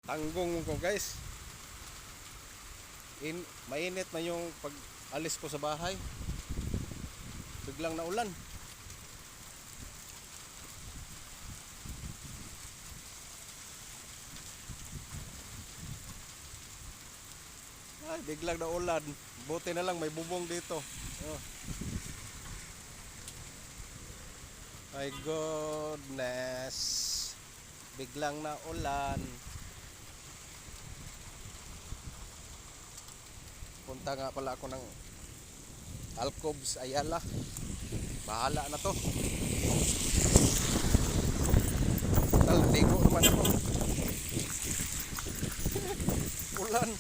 Tanggong ko guys. Mainit na yung pag alis ko sa bahay. Biglang naulan. Ay, biglang naulan. Buti na lang may bubong dito. Oh. My goodness. Biglang naulan. Punta nga pala ako ng Alcobs Ayala. Bahala na to. Ligo naman ako. Ulan.